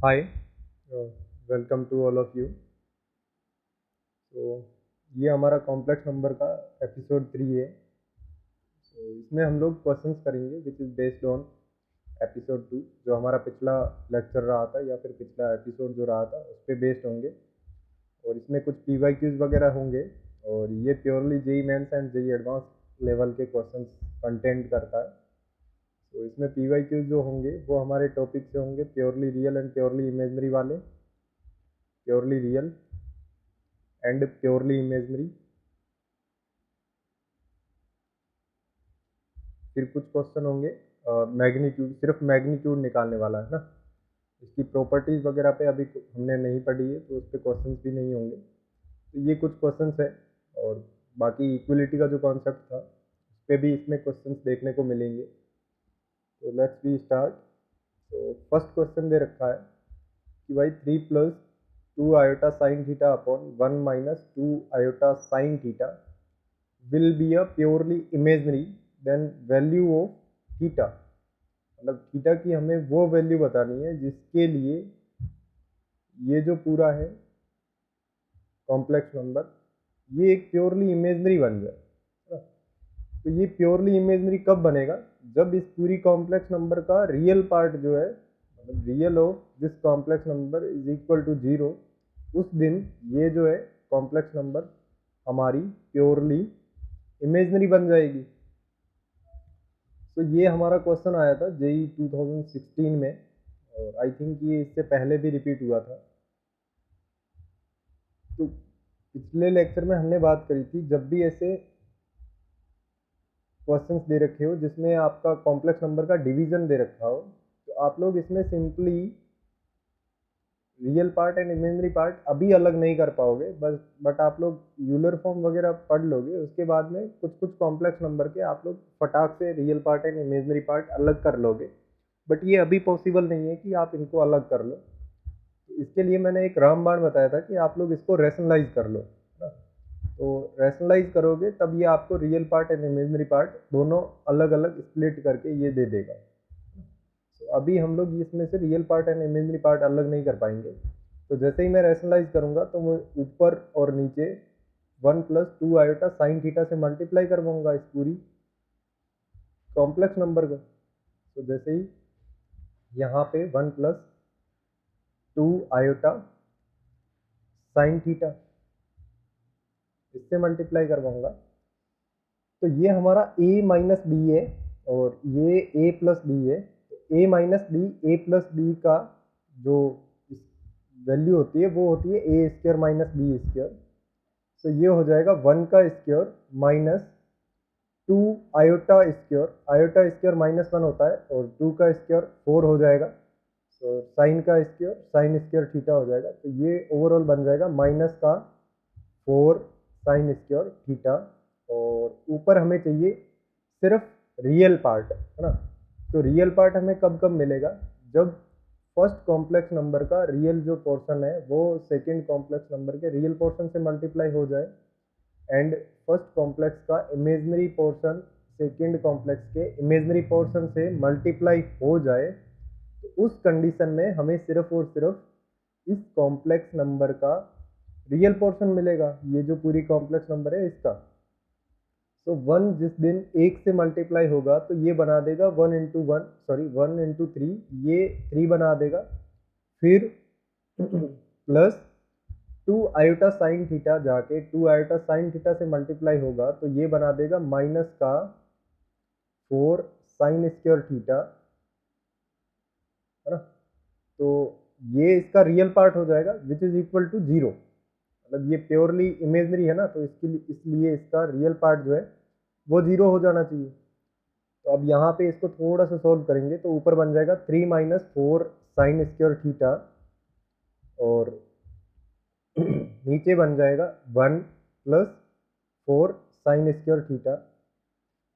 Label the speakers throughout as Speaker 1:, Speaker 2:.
Speaker 1: Hi, welcome to all of you. तो ये हमारा कॉम्प्लेक्स नंबर का एपिसोड 3 है। तो इसमें हम लोग क्वेश्चंस करेंगे which is based on episode 2, जो हमारा पिछला लेक्चर रहा था या फिर पिछला एपिसोड जो रहा था उस पर बेस्ड होंगे। और इसमें कुछ PYQs वगैरह होंगे। और ये purely JEE Mains and JEE Advance level के क्वेश्चंस कंटेंट करता है। तो इसमें PYQs जो होंगे वो हमारे टॉपिक से होंगे purely real and purely imaginary वाले, purely real and purely imaginary. फिर कुछ क्वेश्चन होंगे मैग्नीट्यूड, सिर्फ मैग्नीट्यूड निकालने वाला है ना। इसकी प्रॉपर्टीज़ वगैरह पे अभी हमने नहीं पढ़ी है, तो उस पर क्वेश्चंस भी नहीं होंगे। तो ये कुछ क्वेश्चंस है। और बाकी इक्वलिटी का जो कॉन्सेप्ट था उस पर भी इसमें क्वेश्चंस देखने को मिलेंगे। तो लेट्स बी स्टार्ट। तो फर्स्ट क्वेश्चन दे रखा है कि भाई 3 + 2 i sin theta upon 1 - 2 i sin theta will be a purely imaginary, then value of theta. मतलब थीटा की हमें वो वैल्यू बतानी है जिसके लिए ये जो पूरा है कॉम्प्लेक्स नंबर ये एक प्योरली इमेजनरी बन जाए। तो ये प्योरली इमेजनरी कब बनेगा? जब इस पूरी कॉम्प्लेक्स नंबर का रियल पार्ट जो है, मतलब real of this complex number is equal to 0, उस दिन ये जो है कॉम्प्लेक्स नंबर हमारी प्योरली इमेजनरी बन जाएगी। तो ये हमारा क्वेश्चन आया था जेई 2016 में, और आई थिंक ये इससे पहले भी रिपीट हुआ था। तो पिछले लेक्चर में हमने बात करी थी, जब भी ऐसे क्वेश्चंस दे रखे हो जिसमें आपका कॉम्प्लेक्स नंबर का डिवीजन दे रखा हो, तो आप लोग इसमें simply real part and imaginary part अभी अलग नहीं कर पाओगे, बस बट आप लोग यूलर फॉर्म वगैरह पढ़ लोगे। उसके बाद में कुछ कुछ कॉम्प्लेक्स नंबर के आप लोग फटाक से real part and imaginary part अलग कर लोगे। बट ये अभी पॉसिबल नहीं है कि आप इनको अलग कर लो। तो इसके लिए मैंने एक रामबाण बताया था कि आप लोग इसको रैशनलाइज कर लो, है ना। तो रैशनलाइज करोगे तब ये आपको real part and imaginary part दोनों अलग अलग स्प्लिट करके ये दे देगा। तो अभी हम लोग इसमें से real part and imaginary part अलग नहीं कर पाएंगे। तो जैसे ही मैं रैशनलाइज करूंगा तो मैं ऊपर और नीचे 1 + 2 i sin थीटा से मल्टीप्लाई करवाऊंगा इस पूरी कॉम्प्लेक्स नंबर को। तो जैसे ही यहाँ पे 1 + 2 i sin थीटा इससे मल्टीप्लाई करवाऊंगा, तो ये हमारा a - b है और ये a + b है। तो a - b, a + b का जो वैल्यू होती है वो होती है a² - b²। तो ये हो जाएगा 1 का स्क्वायर माइनस 2 आयोटा स्क्वायर -1 होता है, और 2 का स्क्वायर 4 हो जाएगा। तो साइन का स्क्वायर साइन स्क्वायर थीटा हो जाएगा। तो ये ओवरऑल बन जाएगा -4 साइन स्क्वायर थीटा। और ऊपर हमें चाहिए सिर्फ रियल पार्ट, है ना। तो रियल पार्ट हमें कब कब मिलेगा? जब फर्स्ट कॉम्प्लेक्स नंबर का रियल जो पोर्शन है वो सेकंड कॉम्प्लेक्स नंबर के रियल पोर्शन से मल्टीप्लाई हो जाए, एंड फर्स्ट कॉम्प्लेक्स का इमेजनरी पोर्शन सेकंड कॉम्प्लेक्स के इमेजनरी पोर्शन से मल्टीप्लाई हो जाए। तो उस कंडीशन में हमें सिर्फ और सिर्फ इस कॉम्प्लेक्स नंबर का रियल पोर्शन मिलेगा, ये जो पूरी कॉम्प्लेक्स नंबर है इसका। तो 1 जिस दिन 1 से मल्टीप्लाई होगा तो ये बना देगा 1 × 3, ये 3 बना देगा। फिर प्लस 2 i sin थीटा जाके 2 i sin थीटा से मल्टीप्लाई होगा तो ये बना देगा -4 साइन स्क्वायर थीटा, है ना। तो ये इसका रियल पार्ट हो जाएगा विच इज इक्वल टू 0। मतलब ये प्योरली इमेजनरी है ना, तो इसलिए इसका रियल पार्ट जो है वो 0 हो जाना चाहिए। तो अब यहाँ पे इसको थोड़ा सा सोल्व करेंगे तो ऊपर बन जाएगा 3 - 4 साइन स्क्वायर थीटा, और नीचे बन जाएगा 1 + 4 साइन स्क्वायर थीटा।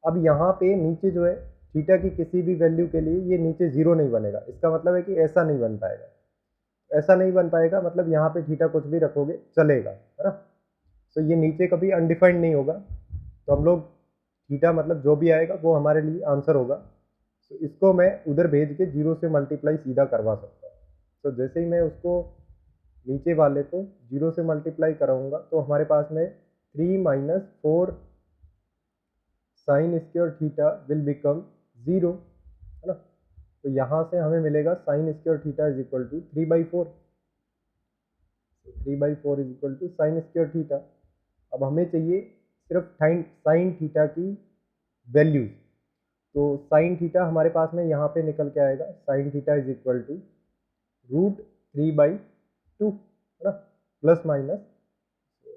Speaker 1: अब यहाँ पे नीचे जो है थीटा की किसी भी वैल्यू के लिए ये नीचे 0 नहीं बनेगा। इसका मतलब है कि ऐसा नहीं बन पाएगा। ऐसा नहीं बन पाएगा मतलब यहाँ पे थीटा कुछ भी रखोगे चलेगा, है ना। तो ये नीचे कभी अनडिफाइंड नहीं होगा। तो हम लोग थीटा मतलब जो भी आएगा वो हमारे लिए आंसर होगा। तो इसको मैं उधर भेज के 0 से मल्टीप्लाई सीधा करवा सकता हूँ। तो जैसे ही मैं उसको नीचे वाले को 0 से मल्टीप्लाई कराऊंगा तो हमारे पास में 3 minus 4 sine square theta will become 0, है ना। तो यहाँ से हमें मिलेगा sine square theta is equal to 3/4, 3/4 is equal to sine square theta. अब हमें चाहिए सिर्फ साइन थीटा की वैल्यूज। तो साइन थीटा हमारे पास में यहाँ पे निकल के आएगा, sine theta is equal to √3/2, है ना, प्लस माइनस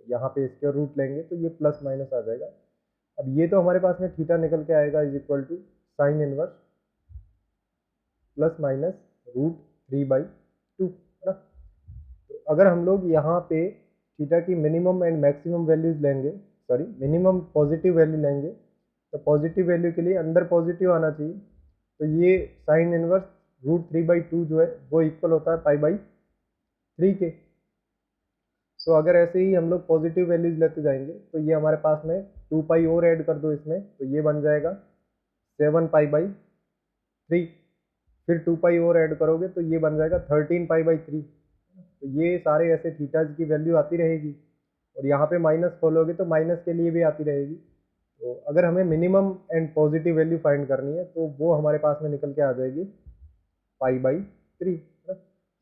Speaker 1: यहाँ पे इसके रूट लेंगे तो ये प्लस माइनस आ जाएगा। अब ये तो हमारे पास में थीटा निकल के आएगा is equal to sine inverse plus minus √3/2, है ना। तो अगर हम लोग यहाँ पे थीटा की मिनिमम एंड मैक्सिमम वैल्यूज लेंगे, सॉरी मिनिमम पॉजिटिव वैल्यू लेंगे, तो पॉजिटिव वैल्यू के लिए अंदर पॉजिटिव आना चाहिए। तो ये साइन इनवर्स √3/2 जो है वो इक्वल होता है π/3 के। सो अगर ऐसे ही हम लोग पॉजिटिव वैल्यूज लेते जाएंगे तो ये हमारे पास में 2 और ऐड कर दो इसमें, तो ये बन जाएगा 7π/3। फिर 2 और ऐड करोगे तो ये बन जाएगा 13π/3। तो ये सारे ऐसे थीटाज की वैल्यू आती रहेगी, और यहाँ पे माइनस खोलोगे तो माइनस के लिए भी आती रहेगी। तो अगर हमें minimum and positive value find करनी है तो वो हमारे पास में निकल के आ जाएगी π/3।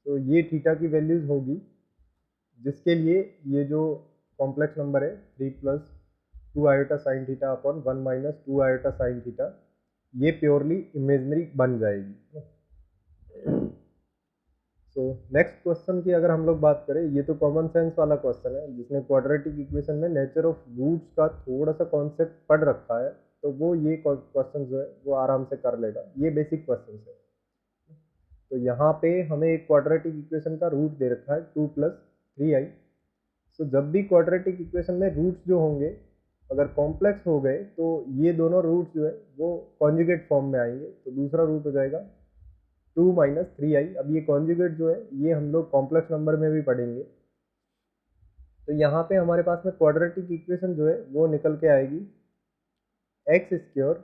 Speaker 1: तो ये थीटा की वैल्यूज होगी जिसके लिए ये जो कॉम्प्लेक्स नंबर है 3 + 2 iota sine theta upon 1 - 2 iota sine theta, ये प्योरली इमेजनरी बन जाएगी। तो नेक्स्ट क्वेश्चन की अगर हम लोग बात करें, ये तो कॉमन सेंस वाला क्वेश्चन है जिसने क्वाड्रेटिक इक्वेशन में नेचर ऑफ रूट्स का थोड़ा सा कॉन्सेप्ट पढ़ रखा है, तो वो ये क्वेश्चन जो है वो आराम से कर लेगा। ये बेसिक क्वेश्चन है। तो यहाँ पे हमें एक क्वाड्रेटिक इक्वेशन का रूट दे रखा है 2 + 3i। तो जब भी क्वाड्रेटिक इक्वेशन में रूट्स जो होंगे अगर कॉम्प्लेक्स हो गए तो ये दोनों रूट्स जो है वो कॉन्जुगेट फॉर्म में आएंगे। तो दूसरा रूट हो जाएगा 2 - 3i। अब ये कॉन्जुगेट जो है ये हम लोग कॉम्प्लेक्स नंबर में भी पढ़ेंगे। तो यहाँ पे हमारे पास में क्वाड्रेटिक इक्वेशन जो है वो निकल के आएगी x²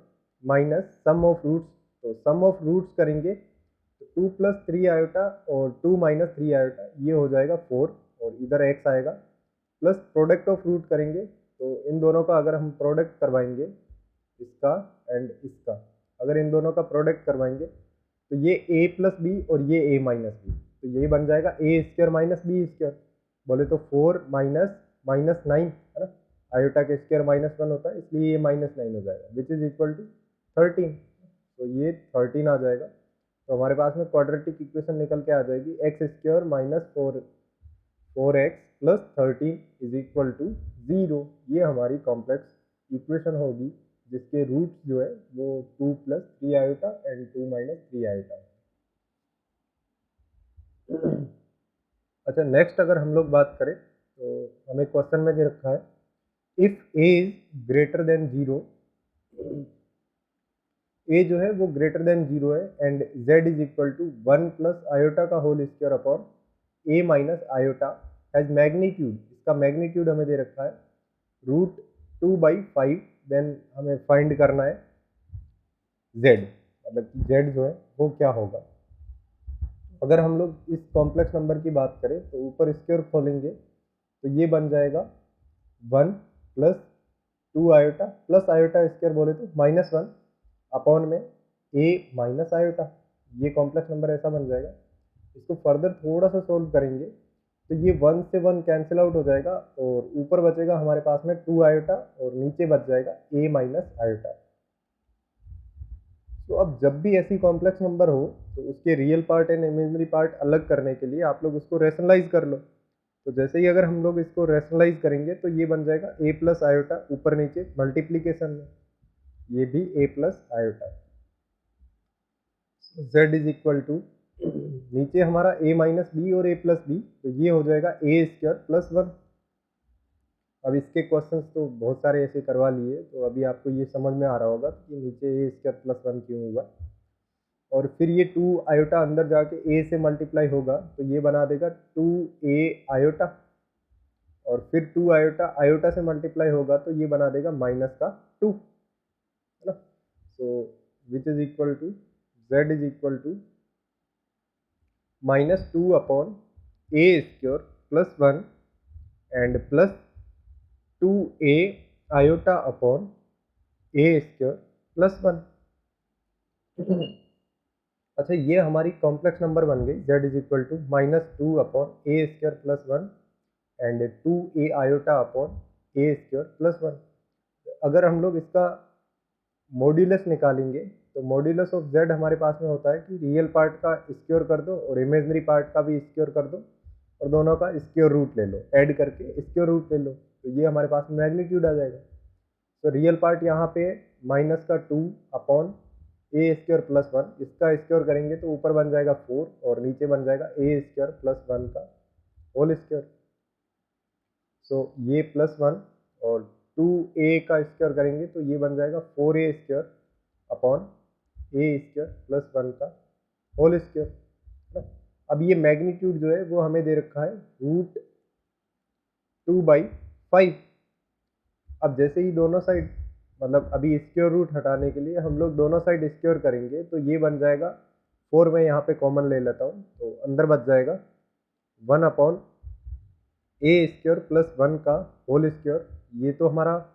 Speaker 1: minus sum of roots. तो सम ऑफ रूट्स करेंगे तो 2 + 3 आयोटा और 2 - 3 आयोटा, ये हो जाएगा 4, और इधर x आएगा, प्लस प्रोडक्ट ऑफ रूट करेंगे। तो इन दोनों का अगर हम प्रोडक्ट करवाएंगे, इसका एंड इसका अगर इन दोनों का प्रोडक्ट करवाएंगे तो ये a + b और ये a - b, तो यही बन जाएगा a² - b²। बोले तो 4 - -9, है ना, आयोटा के स्क्वायर -1 होता है इसलिए ये -9 हो जाएगा, विच इज इक्वल टू 13। तो ये 13 आ जाएगा। तो हमारे पास में क्वाड्रेटिक इक्वेशन निकल के आ जाएगी x² - 4x + 13 is equal to 0। ये हमारी कॉम्प्लेक्स इक्वेशन होगी जिसके रूट्स जो है वो 2 + 3 आयोटा एंड 2 - 3 आयोटा। अच्छा, नेक्स्ट अगर हम लोग बात करें तो हमें क्वेश्चन में दे रखा है if a is greater than 0, a जो है वो ग्रेटर देन 0 है and z is equal to 1 + iota का होल स्क्वायर अपॉन a - आयोटा हैज मैग्नीट्यूड। इसका मैग्नीट्यूड हमें दे रखा है √2/5। देन हमें फाइंड करना है z, मतलब कि z जो है वो क्या होगा। अगर हम लोग इस कॉम्प्लेक्स नंबर की बात करें तो ऊपर स्क्वायर खोलेंगे तो ये बन जाएगा 1 + 2 आयोटा प्लस आयोटा स्क्वायर बोले तो -1 अपॉन में a - आयोटा। ये कॉम्प्लेक्स नंबर ऐसा बन जाएगा। इसको फर्दर थोड़ा सा सोल्व करेंगे तो ये 1 से 1 कैंसिल आउट हो जाएगा और ऊपर बचेगा हमारे पास में 2 आयोटा और नीचे बच जाएगा a - आयोटा। तो अब जब भी ऐसी कॉम्प्लेक्स नंबर हो तो उसके real part and imaginary part अलग करने के लिए आप लोग उसको रैशनलाइज कर लो। तो जैसे ही अगर हम लोग इसको रैशनलाइज करेंगे तो ये बन जाएगा a + आयोटा, ऊपर नीचे मल्टीप्लीकेशन में ये भी a + iota. z is equal to नीचे हमारा a - b और a + b, तो ये हो जाएगा a² + 1। अब इसके क्वेश्चंस तो बहुत सारे ऐसे करवा लिए, तो अभी आपको ये समझ में आ रहा होगा कि नीचे a² + 1 क्यों हुआ। और फिर ये 2 आयोटा अंदर जाके a से मल्टीप्लाई होगा तो ये बना देगा 2a आयोटा, और फिर 2 आयोटा आयोटा से मल्टीप्लाई होगा तो ये बना देगा -2, है ना। So which is equal to z is equal to -2 upon a square plus 1 and plus 2a iota upon a square plus 1। अच्छा, ये हमारी कॉम्प्लेक्स नंबर बन गई z is equal to -2 upon a square plus 1 and 2a iota upon a square plus 1। अगर हम लोग इसका modulus निकालेंगे तो मॉड्यूलस ऑफ z हमारे पास में होता है कि रियल पार्ट का स्क्योर कर दो और इमेजनरी पार्ट का भी स्क्योर कर दो और दोनों का स्क्योर रूट ले लो, ऐड करके स्क्योर रूट ले लो, तो ये हमारे पास में मैग्नीट्यूड आ जाएगा। तो रियल पार्ट यहाँ पे माइनस का 2 अपॉन ए स्क्योर प्लस 1, इसका स्क्योर करेंगे तो ऊपर बन जाएगा 4 और नीचे बन जाएगा ए स्क्योर प्लस 1 का होल स्क्योर। सो ये प्लस 1 और 2a का स्क्वायर करेंगे तो ये बन जाएगा 4a square upon a square plus 1 का होल स्क्वायर। अब ये मैग्नीट्यूड जो है वो हमें दे रखा है √2/5। अब जैसे ही दोनों साइड, मतलब अभी स्क्वायर रूट हटाने के लिए हम लोग दोनों साइड स्क्वायर करेंगे तो ये बन जाएगा 4, मैं यहाँ पे कॉमन ले लेता हूँ तो अंदर बच जाएगा 1 अपॉन ए स्क्वायर प्लस 1 का होल स्क्वायर। ये तो हमारा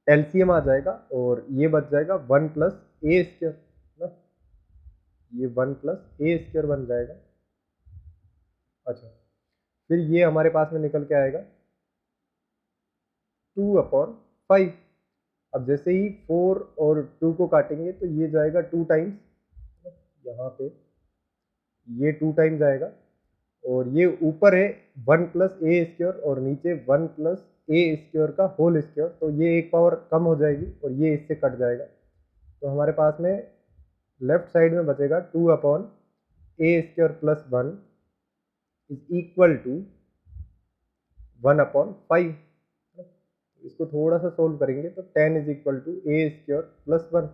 Speaker 1: एलसीएम आ जाएगा और ये बच जाएगा 1 प्लस ए स्क्वायर ना, ये 1 प्लस ए स्क्वायर बन जाएगा। अच्छा, फिर ये हमारे पास में निकल के आएगा 2/5। अब जैसे ही 4 और 2 को काटेंगे तो ये जाएगा 2 टाइम्स, यहाँ पे ये 2 टाइम्स जाएगा और ये ऊपर है 1 प्लस ए स्क्वायर और नीचे 1 प्लस ए स्क्वायर का होल स्क्वायर, तो ये एक पावर कम हो जाएगी और ये इससे कट जाएगा। तो हमारे पास में लेफ्ट साइड में बचेगा 2 upon a square plus 1 is equal to 1/5। इसको थोड़ा सा सोल्व करेंगे तो 10 is equal to a square plus 1।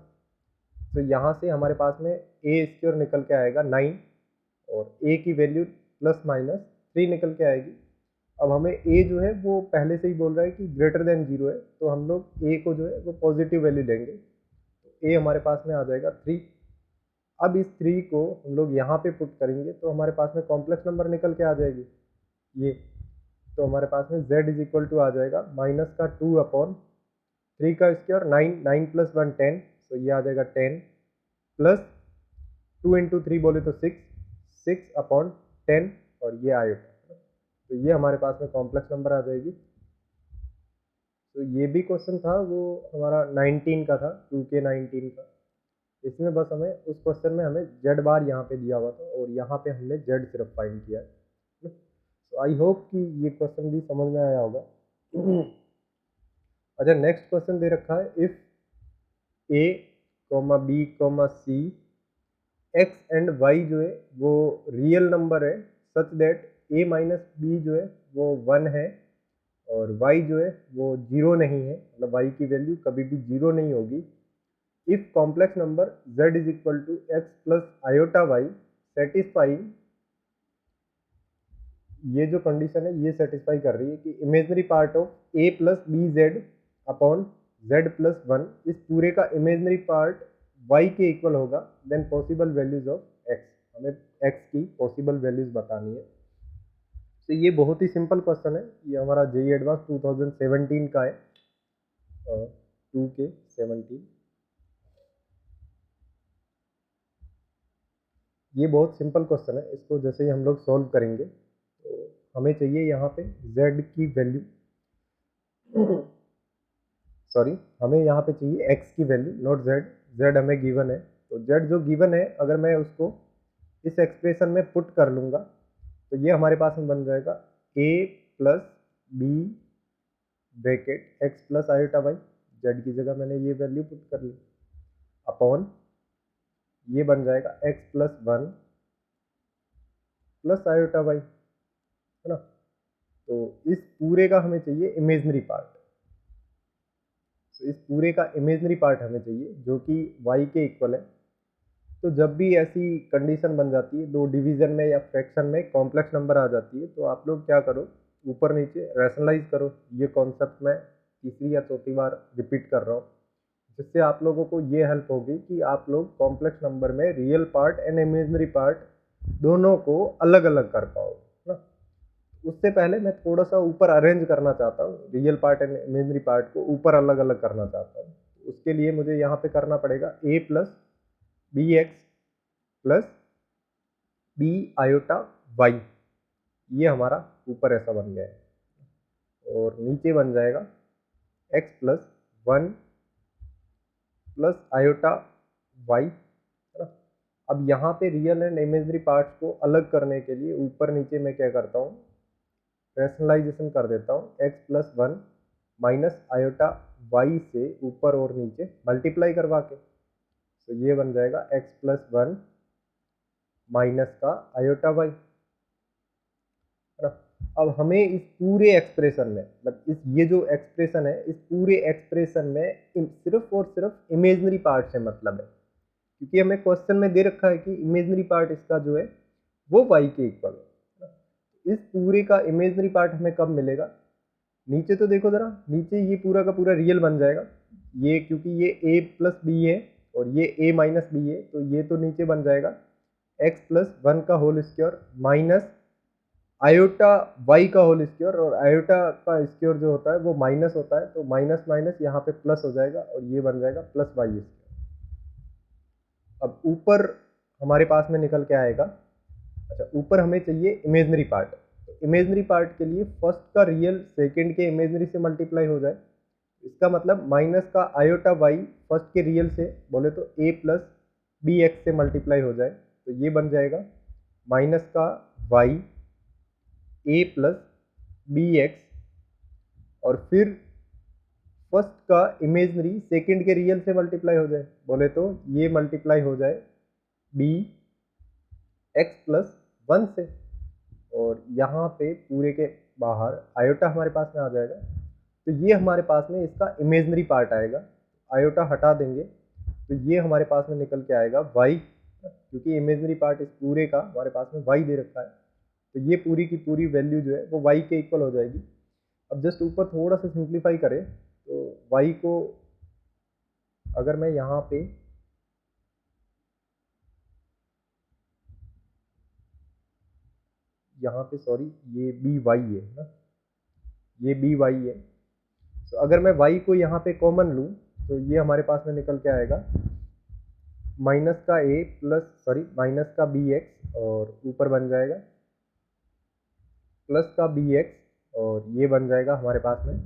Speaker 1: तो यहाँ से हमारे पास में ए स्क्वायर निकल के आएगा 9 और ए की वैल्यू प्लस माइनस 3 निकल के आएगी। अब हमें ए जो है वो पहले से ही बोल रहा है कि ग्रेटर देन 0 है, तो हम लोग ए को जो है वो पॉजिटिव वैल्यू लेंगे, तो ए हमारे पास में आ जाएगा 3। अब इस 3 को हम लोग यहाँ पे पुट करेंगे तो हमारे पास में कॉम्प्लेक्स नंबर निकल के आ जाएगी ये, तो हमारे पास में z इज इक्वल टू आ जाएगा माइनस का 2 अपॉन 3 का स्क्वायर 9 प्लस 1 10, तो ये आ जाएगा 10 प्लस 2 इंटू 3 बोले तो 6 अपॉन 10 और ये आएगा, तो ये हमारे पास में कॉम्प्लेक्स नंबर आ जाएगी। तो ये भी क्वेश्चन था वो हमारा 19 का था, 2K19 का। इसमें बस हमें उस क्वेश्चन में हमें z बार यहाँ पे दिया हुआ था और यहाँ पे हमने z सिर्फ फाइंड किया है। तो आई होप कि ये क्वेश्चन भी समझ में आया होगा। अच्छा, नेक्स्ट क्वेश्चन दे रखा है if a, b, c x and y जो है वो रियल नंबर है such that a minus b जो है वो 1 है और y जो है वो 0 नहीं है, मतलब y की वैल्यू कभी भी 0 नहीं होगी। If complex number z is equal to x plus iota y satisfying, ये जो कंडीशन है ये सेटिस्फाई कर रही है कि imaginary part of a plus b z upon z plus 1 इस पूरे का इमेजनरी पार्ट y के इक्वल होगा, then possible values of x, हमें x की पॉसिबल वैल्यूज बतानी है। तो ये बहुत ही सिंपल क्वेश्चन है, ये हमारा जेईई एडवांस 2017 का है, 2K17। ये बहुत सिंपल क्वेश्चन है, इसको जैसे ही हम लोग सॉल्व करेंगे तो हमें चाहिए यहाँ पे z की वैल्यू, सॉरी हमें यहाँ पे चाहिए x की वैल्यू नॉट z हमें गिवन है। तो z जो गिवन है अगर मैं उसको इस एक्सप्रेशन में पुट कर लूँगा तो ये हमारे पास में बन जाएगा a plus b bracket x plus iota y, z की जगह मैंने ये वैल्यू पुट कर ली, अपॉन ये बन जाएगा x plus 1 plus iota y, है ना। तो इस पूरे का हमें चाहिए इमेजनरी पार्ट, तो इस पूरे का इमेजनरी पार्ट हमें चाहिए जो कि y के इक्वल है। तो जब भी ऐसी कंडीशन बन जाती है, दो डिवीजन में या फ्रैक्शन में कॉम्प्लेक्स नंबर आ जाती है, तो आप लोग क्या करो, ऊपर नीचे रैशनलाइज करो। ये कॉन्सेप्ट मैं तीसरी या चौथी बार रिपीट कर रहा हूँ। जिससे आप लोगों को ये हेल्प होगी कि आप लोग कॉम्प्लेक्स नंबर में real part and imaginary part दोनों को अलग अलग कर पाओगे ना। उससे पहले मैं थोड़ा सा ऊपर अरेंज करना चाहता हूँ, real part and imaginary part को ऊपर अलग अलग करना चाहता हूँ। उसके लिए मुझे यहाँ पे करना पड़ेगा a plus b x plus b iota y, ये हमारा ऊपर ऐसा बन गया है। और नीचे बन जाएगा x plus one plus iota y, है ना। अब यहाँ पे रियल एंड इमेजिनरी पार्ट्स को अलग करने के लिए ऊपर नीचे मैं क्या करता हूँ, रैशनलाइजेशन कर देता हूँ। x plus one minus iota y से ऊपर और नीचे मल्टीप्लाई करवा के, तो ये बन जाएगा x प्लस वन माइनस का आयोटा वाई, है ना। अब हमें इस पूरे एक्सप्रेशन में, मतलब इस ये जो एक्सप्रेशन है, इस पूरे एक्सप्रेशन में सिर्फ और सिर्फ इमेजिनरी पार्ट से मतलब है, क्योंकि हमें क्वेश्चन में दे रखा है कि इमेजिनरी पार्ट इसका जो है वो y के इक्वल है। इस पूरे का इमेजिनरी पार्ट हमें कब मिलेगा, नीचे तो देखो जरा, नीचे ये पूरा का पूरा रियल बन जाएगा, ये क्योंकि ये a प्लस बी है और ये a माइनस बी है, तो ये तो नीचे बन जाएगा x प्लस वन का whole square minus iota y का होल स्क्वायर, और आयोटा का स्क्वायर जो होता है वो माइनस होता है, तो माइनस माइनस यहाँ पे प्लस हो जाएगा और ये बन जाएगा प्लस वाई स्क्वायर। अब ऊपर हमारे पास में निकल के आएगा, अच्छा ऊपर हमें चाहिए इमेजिनरी पार्ट, तो इमेजिनरी पार्ट के लिए फर्स्ट का रियल सेकंड के इमेजिनरी से मल्टीप्लाई हो जाए, इसका मतलब माइनस का आयोटा वाई फर्स्ट के रियल से बोले तो a प्लस बी एक्स से मल्टीप्लाई हो जाए, तो ये बन जाएगा माइनस का y a plus b x, और फिर फर्स्ट का इमेजनरी सेकंड के रियल से मल्टीप्लाई हो जाए, बोले तो ये मल्टीप्लाई हो जाए बी एक्स प्लस वन से, और यहाँ पे पूरे के बाहर आयोटा हमारे पास में आ जाएगा, तो ये हमारे पास में इसका इमेजनरी पार्ट आएगा। आयोटा हटा देंगे तो ये हमारे पास में निकल के आएगा y, क्योंकि इमेजनरी पार्ट इस पूरे का हमारे पास में y दे रखा है, तो ये पूरी की पूरी वैल्यू जो है वो y के इक्वल हो जाएगी। अब जस्ट ऊपर थोड़ा सा सिंप्लीफाई करें तो y को अगर मैं यहाँ पे सॉरी ये बी वाई है ना, ये बी वाई है, तो अगर मैं y को यहाँ पे कॉमन लूँ तो ये हमारे पास में निकल के आएगा माइनस का a प्लस सॉरी माइनस का बी एक्स, और ऊपर बन जाएगा प्लस का बी एक्स, और ये बन जाएगा हमारे पास में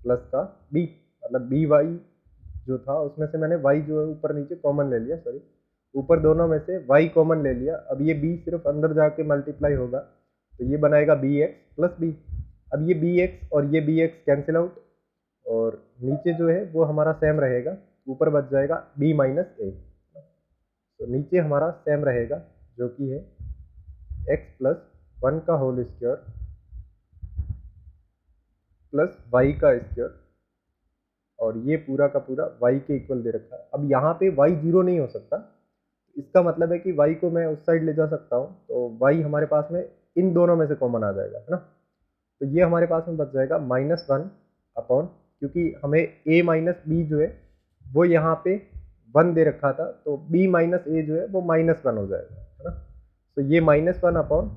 Speaker 1: प्लस का b, मतलब बी वाई जो था उसमें से मैंने y जो है ऊपर नीचे कॉमन ले लिया, सॉरी ऊपर दोनों में से y कॉमन ले लिया। अब ये b सिर्फ अंदर जाके मल्टीप्लाई होगा, तो ये बनाएगा बी एक्स प्लस बी। अब ये बी एक्स और ये बी एक्स कैंसिल आउट, और नीचे जो है वो हमारा सेम रहेगा, ऊपर बच जाएगा b माइनस ए, तो नीचे हमारा सेम रहेगा जो कि है x प्लस वन का होल स्क्वायर प्लस वाई का स्क्वायर, और ये पूरा का पूरा y के इक्वल दे रखा है। अब यहाँ पे y जीरो नहीं हो सकता, इसका मतलब है कि y को मैं उस साइड ले जा सकता हूँ, तो y हमारे पास में इन दोनों में से कॉमन आ जाएगा, है ना। तो ये हमारे पास में बच जाएगा माइनस वन अपॉन, क्योंकि हमें a माइनस बी जो है वो यहाँ पे वन दे रखा था, तो b माइनस ए जो है वो माइनस वन हो जाएगा, है ना। तो ये minus one upon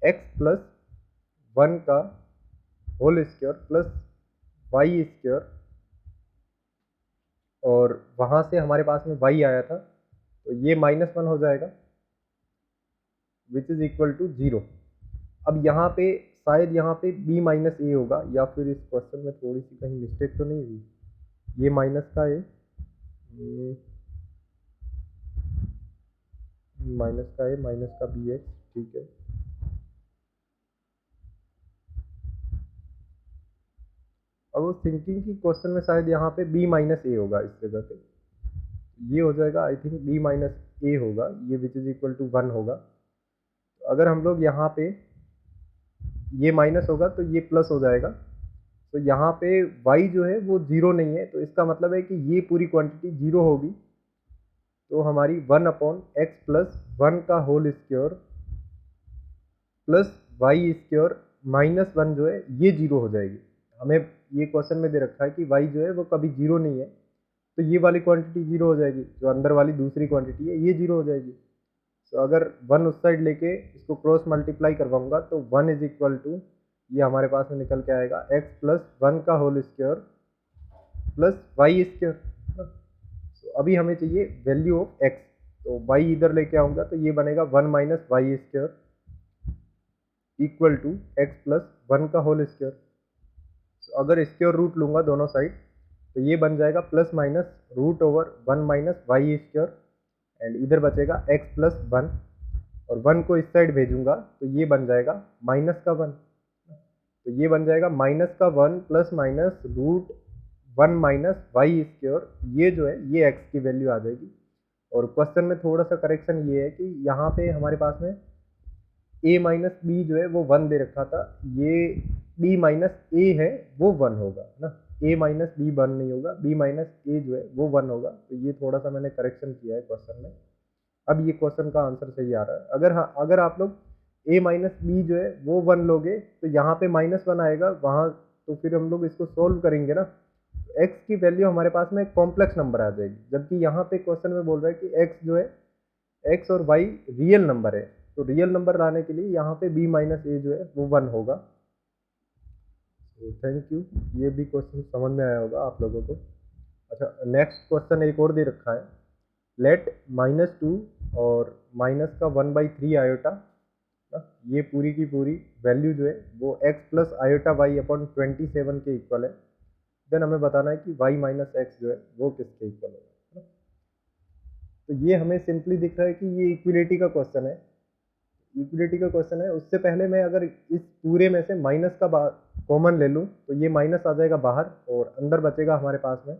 Speaker 1: x plus one का whole square plus y square, और वहाँ से हमारे पास में y आया था, तो ये माइनस वन हो जाएगा which is equal to zero. अब यहाँ पे शायद यहाँ पे b माइनस ए होगा, या फिर इस क्वेश्चन में थोड़ी सी कहीं मिस्टेक तो नहीं हुई, ये माइनस का ए माइनस का ए माइनस का बी एक्स, ठीक है। अब उस थिंकिंग की क्वेश्चन में शायद यहाँ पे b माइनस ए होगा, इस जगह पे ये हो जाएगा, I think b minus a होगा, ये which is equal to one होगा। तो अगर हम लोग यहाँ पे ये माइनस होगा तो ये प्लस हो जाएगा, तो यहाँ पे y जो है वो जीरो नहीं है, तो इसका मतलब है कि ये पूरी क्वांटिटी जीरो होगी, तो हमारी one upon x plus one का whole square plus y square minus one जो है ये जीरो हो जाएगी। हमें ये क्वेश्चन में दे रखा है कि y जो है वो कभी जीरो नहीं है, तो ये वाली क्वांटिटी जीरो हो जाएगी, जो अंदर वाली दूसरी क्वांटिटी है ये जीरो हो जाएगी। तो अगर वन उस साइड लेके इसको क्रॉस मल्टीप्लाई करवाऊंगा तो वन इज इक्वल टू ये हमारे पास में निकल के आएगा एक्स प्लस वन का whole square plus y square. तो अभी हमें चाहिए वैल्यू ऑफ एक्स, तो वाई इधर लेके आऊंगा तो ये बनेगा one minus y square equal to x plus one का होल स्क्वायर। तो अगर स्क्वायर रूट लूंगा दोनों साइड तो ये बन जाएगा plus minus root over one minus y square and इधर बचेगा एक्स प्लस वन, और वन को इस साइड भेजूंगा तो ये बन जाएगा माइनस का वन। तो ये बन जाएगा माइनस का one plus minus root one minus y square, ये जो है ये एक्स की वैल्यू आ जाएगी। और क्वेश्चन में थोड़ा सा करेक्शन ये है कि यहाँ पे हमारे पास में a माइनस बी जो है वो वन दे रखा था, ये b माइनस ए है वो वन होगा ना, a माइनस बी वन नहीं होगा, b माइनस ए जो है वो वन होगा। तो ये थोड़ा सा मैंने करेक्शन किया है क्वेश्चन में, अब ये क्वेश्चन का आंसर सही आ रहा है। अगर हाँ, अगर आप लोग a माइनस बी जो है वो वन लोगे तो यहाँ पे माइनस वन आएगा वहाँ, तो फिर हम लोग इसको सोल्व करेंगे ना, x की वैल्यू हमारे पास में कॉम्प्लेक्स नंबर आ जाएगी, जबकि यहाँ पे क्वेश्चन में बोल रहा है कि x जो है x और y रियल नंबर है, तो रियल नंबर लाने के लिए यहाँ पे b माइनस ए जो है वो वन होगा। तो थैंक यू, ये भी क्वेश्चन समझ में आया होगा आप लोगों को। अच्छा, नेक्स्ट क्वेश्चन एक और दे रखा है, लेट माइनस टू और माइनस का वन बाई थ्री आयोटा, ये पूरी की पूरी वैल्यू जो है वो x plus iota y upon 27 के इक्वल है। देन हमें बताना है कि y माइनस एक्स जो है वो किसके इक्वल होगा। तो ये हमें सिंपली दिख रहा है कि ये इक्विलिटी का क्वेश्चन है, इक्विलिटी का क्वेश्चन है। उससे पहले मैं अगर इस पूरे में से माइनस का कॉमन ले लूँ तो ये माइनस आ जाएगा बाहर और अंदर बचेगा हमारे पास में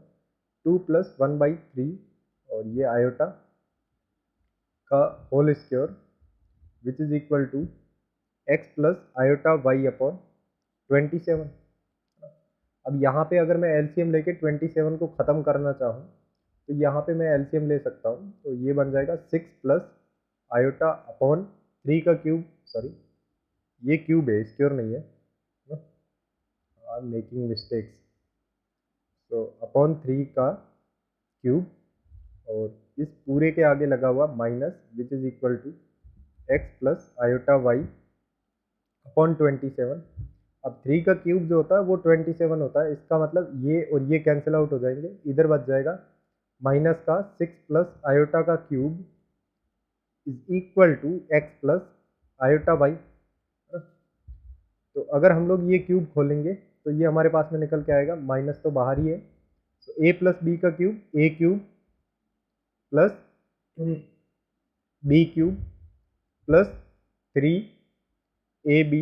Speaker 1: two plus one by three और ये आयोटा का whole square which is equal to x plus iota y upon 27। अब यहाँ पे अगर मैं एलसीएम लेके 27 को ख़त्म करना चाहूँ तो यहाँ पे मैं एलसीएम ले सकता हूँ, तो ये बन जाएगा six plus iota upon three का क्यूब, सॉरी ये क्यूब है स्क्वायर नहीं है, आई एम मेकिंग मिस्टेक्स, तो अपॉन थ्री का क्यूब और इस पूरे के आगे लगा हुआ minus which is equal to x plus iota y upon 27। अब थ्री का क्यूब जो होता है वो 27 होता है, इसका मतलब ये और ये कैंसिल आउट हो जाएंगे, इधर बच जाएगा माइनस का सिक्स प्लस आयोटा का cube is equal to x plus iota y. तो अगर हम लोग ये क्यूब खोलेंगे तो ये हमारे पास में निकल के आएगा, माइनस तो बाहर ही है, तो ए प्लस बी का cube a cube plus b cube plus three a b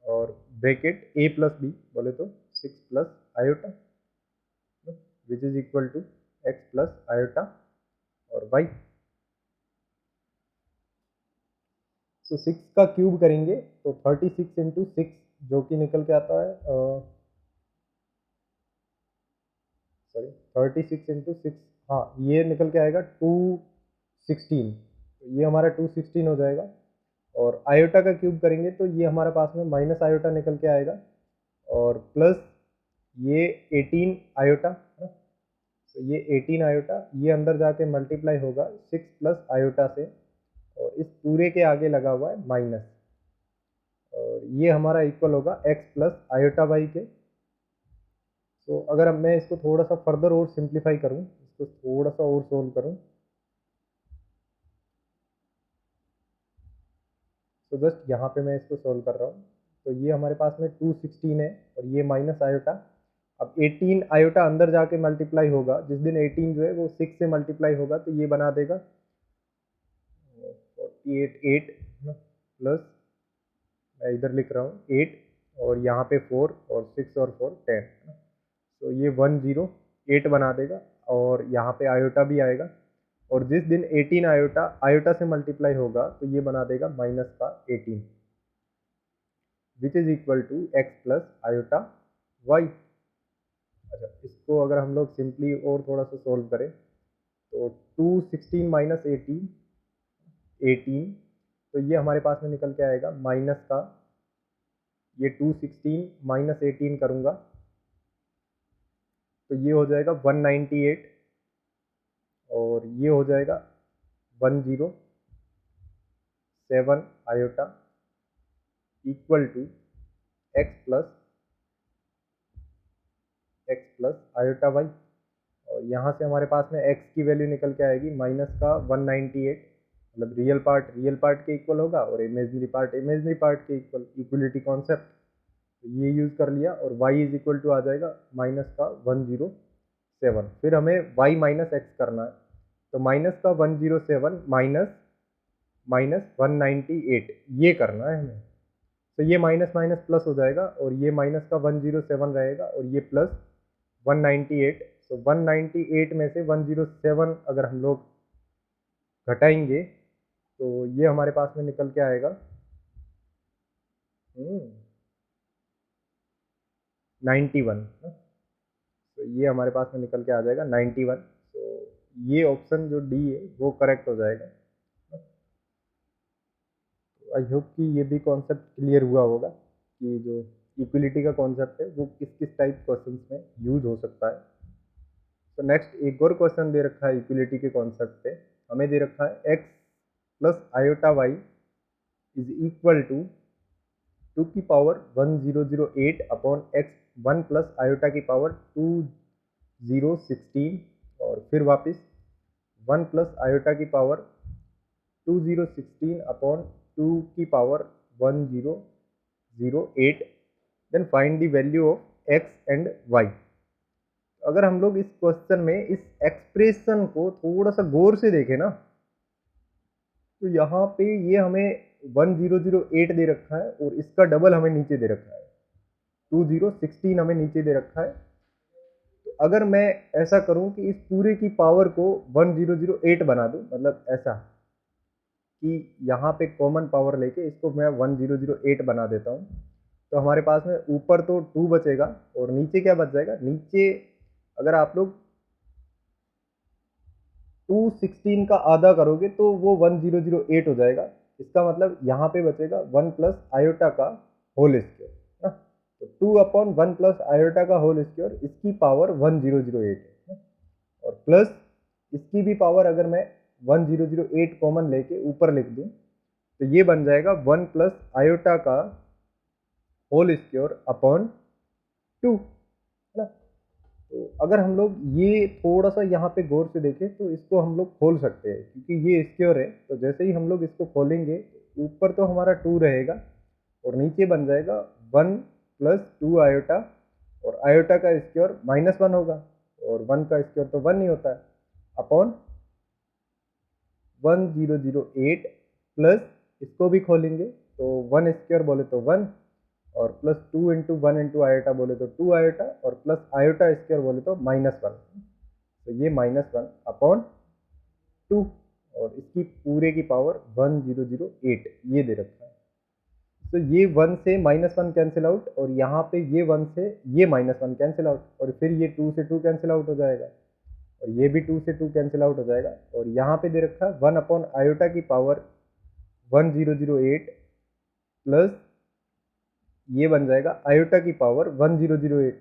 Speaker 1: और ब्रैकेट ए प्लस बी बोले तो six plus iota which is equal to x plus iota और वाई। सो सिक्स का क्यूब करेंगे तो 36 into six जो कि निकल के आता है, सॉरी 36 इंटू सिक्स, हाँ ये निकल के आएगा 216, तो ये हमारा 216 हो जाएगा। और आयोटा का क्यूब करेंगे तो ये हमारे पास में माइनस आयोटा निकल के आएगा और प्लस ये 18 आयोटा, तो ये 18 आयोटा ये अंदर जाके मल्टीप्लाई होगा 6 प्लस आयोटा से और इस पूरे के आगे लगा हुआ है माइनस, और ये हमारा इक्वल होगा x प्लस आयोटा वाई के। तो अगर मैं इसको थोड़ा सा फर्दर और सिंप्लीफाई करूँ, इसको थोड़ा सा और सोल्व करूँ, तो जस्ट यहाँ पे मैं इसको सोल्व कर रहा हूँ, तो ये हमारे पास में 216 है और ये माइनस आयोटा। अब 18 आयोटा अंदर जाके मल्टीप्लाई होगा, जिस दिन 18 जो है वो 6 से मल्टीप्लाई होगा तो ये बना देगा 48 8 प्लस मैं इधर लिख रहा हूँ 8 और यहाँ पे 4 और 6 और 4 10, तो ये 108 बना देगा और यहाँ पे आयोटा भी आएगा और जिस दिन 18 आयोटा आयोटा से मल्टीप्लाई होगा तो ये बना देगा माइनस का 18 which is equal to x plus iota y. अच्छा, इसको अगर हम लोग सिंपली और थोड़ा सा सोल्व करें तो 216 माइनस 18 तो ये हमारे पास में निकल के आएगा माइनस का, ये 216 माइनस 18 करूँगा तो ये हो जाएगा 198 और ये हो जाएगा 107 iota equal to x plus iota y. और यहाँ से हमारे पास में x की वैल्यू निकल के आएगी माइनस का 198, मतलब रियल पार्ट के इक्वल होगा और इमेजनरी पार्ट के इक्वल, इक्वलिटी कॉन्सेप्ट, तो ये यूज़ कर लिया। और y इज इक्वल टू आ जाएगा माइनस का 107। फिर हमें y माइनस एक्स करना है, तो माइनस का 107 माइनस 198 ये करना है हमें। तो ये माइनस माइनस प्लस हो जाएगा और ये माइनस का 107 रहेगा और ये प्लस 198। तो 198 में से 107 अगर हम लोग घटाएंगे तो ये हमारे पास में निकल के आएगा 91। तो ये हमारे पास में निकल के आ जाएगा 91। तो ये ऑप्शन जो डी है वो करेक्ट हो जाएगा। आई होप कि ये भी कॉन्सेप्ट क्लियर हुआ होगा कि जो इक्वलिटी का कॉन्सेप्ट है वो किस किस टाइप क्वेश्चंस में यूज हो सकता है। तो नेक्स्ट एक और क्वेश्चन दे रखा है इक्वलिटी के कॉन्सेप्ट पे। हमें दे रखा है x plus iota y is equal to 2 की power 1008 upon x 1 plus iota की पावर 2016 और फिर वापस 1 प्लस आयोटा की पावर 2016 अपॉन 2 की power 1008। Then find the value of x and y। अगर हम लोग इस क्वेश्चन में इस एक्सप्रेशन को थोड़ा सा गौर से देखें ना, तो यहाँ पे ये हमें 1008 दे रखा है और इसका डबल हमें नीचे दे रखा है, 2016 हमें नीचे दे रखा है। तो अगर मैं ऐसा करूं कि इस पूरे की पावर को 1008 बना दूं, मतलब ऐसा कि यहाँ पे कॉमन पावर लेके इसको मैं 1008 बना देता हूँ, तो हमारे पास में ऊपर तो 2 बचेगा और नीचे क्या बच जाएगा। नीचे अगर आप लोग 216 का आधा करोगे तो वो 1008 हो जाएगा। इसका मतलब यहाँ पे बचेगा 1 प्लस आयोटा का होल स्क्वायर ना। तो 2 अपॉन 1 प्लस आयोटा का होल स्क्वायर, इसकी पावर 1008 है। और प्लस इसकी भी पावर अगर मैं 1008 कॉमन लेके ऊपर लिख दूं तो ये बन जाएगा 1 प्लस आयोटा का होल स्क्वायर अपॉन 2 है ना। तो अगर हम लोग ये थोड़ा सा यहाँ पे गौर से देखें तो इसको हम लोग खोल सकते हैं, क्योंकि ये स्क्वायर है। तो जैसे ही हम लोग इसको खोलेंगे ऊपर तो हमारा 2 रहेगा और नीचे बन जाएगा 1 प्लस 2 आयोटा, और आयोटा का स्क्वायर -1 होगा और 1 का स्क्वायर तो 1 ही होता है, अपॉन 1008 प्लस इसको भी खोलेंगे तो 1 स्क्वायर बोले तो 1 और प्लस 2 इंटू 1 इंटू आयोटा बोले तो 2 आयोटा और प्लस आयोटा स्क्वायर बोले तो -1। तो ये -1 अपॉन 2 और इसकी पूरे की पावर 1008 ये दे रखा है। तो ये 1 से -1 कैंसिल आउट और यहाँ पे ये 1 से ये -1 कैंसिल आउट और फिर ये 2 से 2 कैंसिल आउट हो जाएगा और ये भी 2 से 2 कैंसिल आउट हो जाएगा। और यहाँ पे दे रखा है 1 अपॉन आयोटा की पावर 1008 प्लस ये बन जाएगा आयोटा की पावर 1008।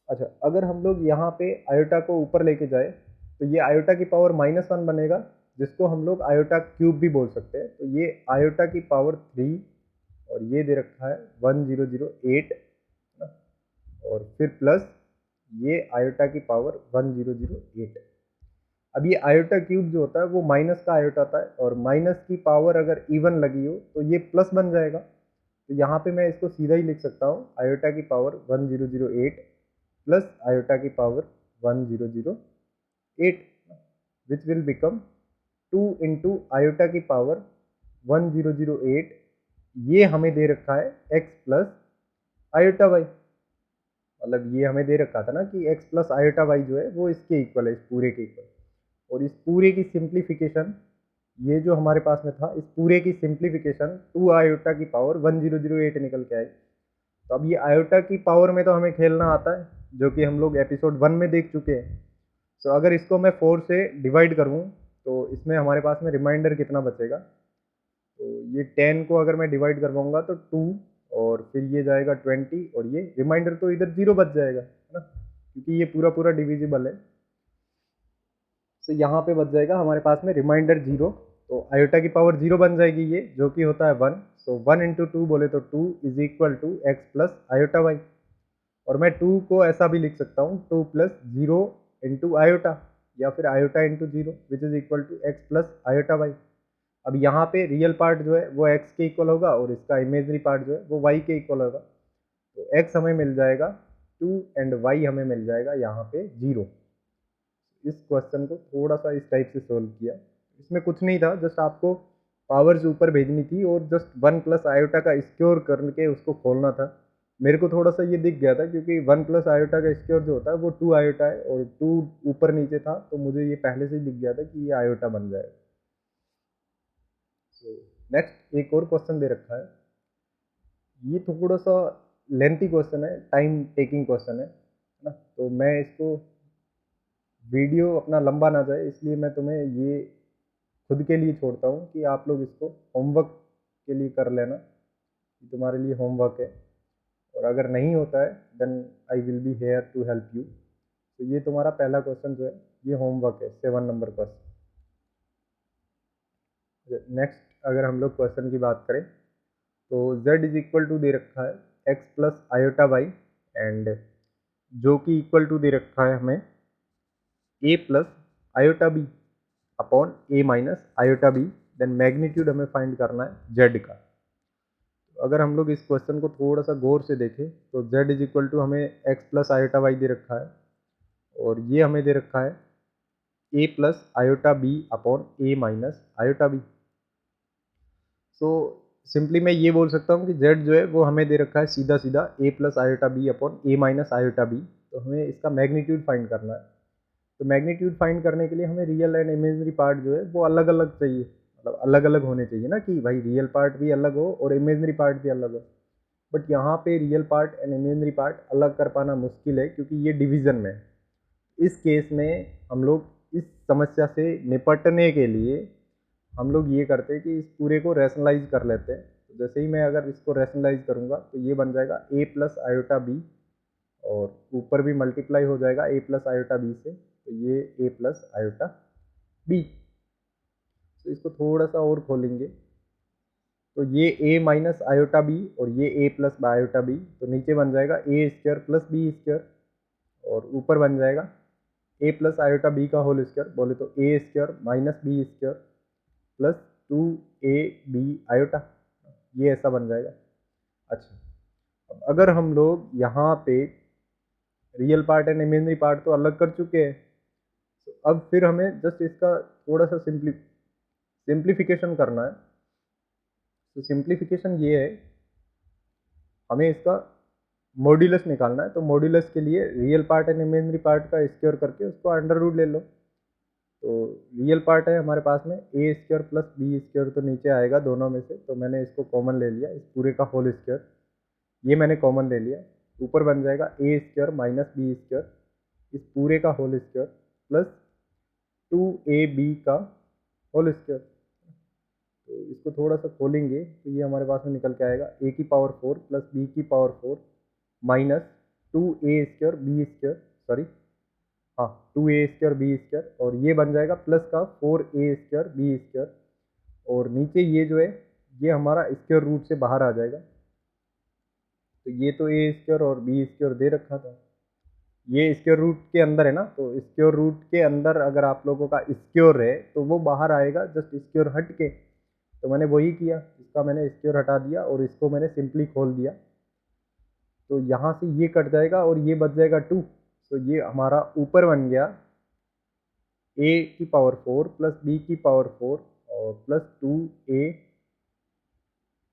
Speaker 1: अच्छा, अगर हम लोग यहाँ पे आयोटा को ऊपर लेके जाए तो ये आयोटा की पावर -1 बनेगा, जिसको हम लोग आयोटा क्यूब भी बोल सकते हैं। तो ये आयोटा की पावर 3 और ये दे रखा है 1008 और फिर प्लस ये आयोटा की पावर 1008। अब ये आयोटा क्यूब जो होता है वो माइनस का आयोटा होता है और माइनस की पावर अगर इवन लगी हो तो ये प्लस बन जाएगा। तो यहाँ पे मैं इसको सीधा ही लिख सकता हूँ, आयोटा की पावर 1008 प्लस आयोटा की power 1008 which will become 2 into iota की पावर 1008। ये हमें दे रखा है x प्लस आयोटा वाई, मतलब ये हमें दे रखा था ना कि x प्लस आयोटा वाई जो है वो इसके इक्वल है, इस पूरे के इक्वल। और इस पूरे की सिंप्लीफिकेशन, ये जो हमारे पास में था, इस पूरे की सिंप्लीफिकेशन 2 आयोटा की पावर 1008 निकल के आई। तो अब ये आयोटा की पावर में तो हमें खेलना आता है, जो कि हम लोग एपिसोड 1 में देख चुके हैं। तो अगर इसको मैं 4 से डिवाइड करूँ तो इसमें हमारे पास में रिमाइंडर कितना बचेगा। तो ये 10 को अगर मैं डिवाइड करवाऊँगा तो 2 और फिर ये जाएगा 20 और ये रिमाइंडर तो इधर 0 बच जाएगा, है ना, क्योंकि ये पूरा पूरा डिविजिबल है। तो यहाँ पे बच जाएगा हमारे पास में रिमाइंडर 0, तो आयोटा की पावर 0 बन जाएगी ये, जो कि होता है 1। सो 1 इंटू 2 बोले तो 2 is equal to x plus iota y. और मैं 2 को ऐसा भी लिख सकता हूँ 2 प्लस 0 इंटू आयोटा, या फिर iota into 0 which is equal to x plus iota y. अब यहाँ पे रियल पार्ट जो है वो x के इक्वल होगा और इसका इमेजनरी पार्ट जो है वो y के इक्वल होगा। तो x हमें मिल जाएगा 2 एंड y हमें मिल जाएगा यहाँ पे 0। इस क्वेश्चन को थोड़ा सा इस टाइप से सोल्व किया। इसमें कुछ नहीं था, जस्ट आपको पावर्स ऊपर भेजनी थी और जस्ट 1 प्लस आयोटा का स्क्योर करके उसको खोलना था। मेरे को थोड़ा सा ये दिख गया था क्योंकि 1 प्लस आयोटा का स्क्योर जो होता है वो 2 आयोटा है और 2 ऊपर नीचे था, तो मुझे ये पहले से ही दिख गया था कि ये आयोटा बन जाएगा। नेक्स्ट एक और क्वेश्चन दे रखा है, ये थोड़ा सा लेंथी क्वेश्चन है, टाइम टेकिंग क्वेश्चन है ना, तो मैं इसको वीडियो अपना लंबा ना जाए इसलिए मैं तुम्हें ये खुद के लिए छोड़ता हूँ कि आप लोग इसको होमवर्क के लिए कर लेना, ये तुम्हारे लिए होमवर्क है। और अगर नहीं होता है then I will be here to help you. तो ये तुम्हारा पहला क्वेश्चन जो है ये होमवर्क है, 7 नंबर क्वेश्चन। नेक्स्ट अगर हम लोग क्वेश्चन की बात करें तो z इज इक्वल टू दे रखा है x plus iota y, and जो कि इक्वल टू दे रखा है हमें a plus iota b upon a minus iota b. Then magnitude हमें फाइंड करना है z का। तो अगर हम लोग इस क्वेश्चन को थोड़ा सा गौर से देखें तो z इज इक्वल टू हमें x प्लस आयोटा वाई दे रखा है और ये हमें दे रखा है a plus iota b upon a minus iota b. So simply मैं ये बोल सकता हूँ कि z जो है वो हमें दे रखा है सीधा सीधा a plus iota b upon a minus iota b. तो हमें इसका मैग्नीट्यूड फाइंड करना है। तो मैग्नीट्यूड फाइंड करने के लिए हमें रियल एंड इमेजनरी पार्ट जो है वो अलग अलग चाहिए, मतलब अलग अलग होने चाहिए ना, कि भाई रियल पार्ट भी अलग हो और इमेजनरी पार्ट भी अलग हो। बट यहाँ पे real part and imaginary part अलग कर पाना मुश्किल है क्योंकि ये डिवीज़न में है। इस केस में हम लोग इस समस्या से निपटने के लिए हम लोग ये करते हैं कि इस पूरे को रैशनलाइज कर लेते हैं। तो जैसे ही मैं अगर इसको रैशनलाइज करूँगा तो ये बन जाएगा a प्लस आयोटा बी और ऊपर भी मल्टीप्लाई हो जाएगा a प्लस आयोटा बी से, तो ये a प्लस आयोटा बी। तो इसको थोड़ा सा और खोलेंगे तो ये a माइनस आयोटा बी और ये a प्लस आयोटा बी, तो नीचे बन जाएगा a square plus b square और ऊपर बन जाएगा a प्लस आयोटा बी का होल स्क्वायर, बोले तो a square minus b square plus 2ab iota, ये ऐसा बन जाएगा। अच्छा, अब अगर हम लोग यहाँ पे real part and imaginary part तो अलग कर चुके हैं, तो अब फिर हमें जस्ट इसका थोड़ा सा सिंप्लीफिकेशन करना है। तो सिंप्लीफिकेशन ये है, हमें इसका मॉड्यूलस निकालना है। तो मॉड्यूलस के लिए real part and imaginary part का स्क्वायर करके उसको अंडर रूट ले लो। तो रियल पार्ट है हमारे पास में ए स्क्वायर प्लस बी स्क्वायर, तो नीचे आएगा दोनों में से, तो मैंने इसको कॉमन ले लिया, इस पूरे का होल स्क्वायर ये मैंने कॉमन ले लिया। ऊपर बन जाएगा a square minus b square, इस पूरे का होल स्क्वायर प्लस 2ab का होल स्क्वायर। तो इसको थोड़ा सा खोलेंगे तो ये हमारे पास में निकल के आएगा a की पावर 4 प्लस b की power 4 minus 2a square b square, sorry हाँ 2a स्क्वायर बी स्क्वायर, और ये बन जाएगा प्लस का 4a स्क्वायर बी स्क्वायर, और नीचे ये जो है ये हमारा स्क्वायर रूट से बाहर आ जाएगा। तो ये तो a स्क्वायर और बी स्क्वायर दे रखा था, ये स्क्वायर रूट के अंदर है ना, तो स्क्वायर रूट के अंदर अगर आप लोगों का स्क्वायर है तो वो बाहर आएगा जस्ट स्क्वायर हट के। तो मैंने वही किया, इसका मैंने स्क्वायर हटा दिया और इसको मैंने सिंपली खोल दिया। तो यहाँ से ये कट जाएगा और ये बच जाएगा 2। तो ये हमारा ऊपर बन गया a की पावर 4 प्लस b की पावर 4 और plus 2a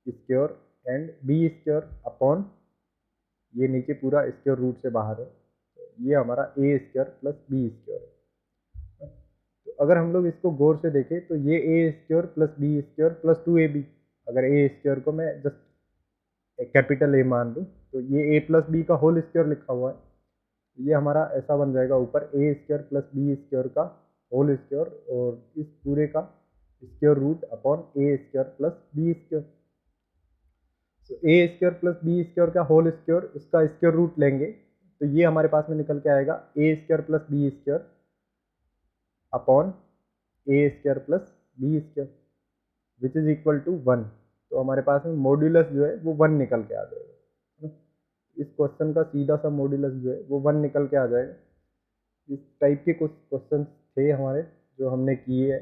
Speaker 1: square and b square upon ये नीचे पूरा स्क्वायर रूट से बाहर है, तो ये हमारा a square plus b square है। तो अगर हम लोग इसको गौर से देखें तो ये a square plus b square plus 2ab, अगर a स्क्वायर को मैं जस्ट कैपिटल A मान लूँ तो ये a प्लस बी का होल स्क्वायर लिखा हुआ है, ये हमारा ऐसा बन जाएगा ऊपर a square plus b square का होल स्क्वायर और इस पूरे का square root upon a square plus b square. तो a square plus b square का होल स्क्वायर, इसका स्क्वायर रूट लेंगे तो ये हमारे पास में निकल के आएगा a square plus b square upon a square plus b square which is equal to 1। तो हमारे पास में मॉड्यूलस जो है वो 1 निकल के आ जाएगा। इस क्वेश्चन का सीधा सा मॉड्यूलस जो है वो 1 निकल के आ जाएगा। इस टाइप के कुछ क्वेश्चन थे हमारे जो हमने किए हैं।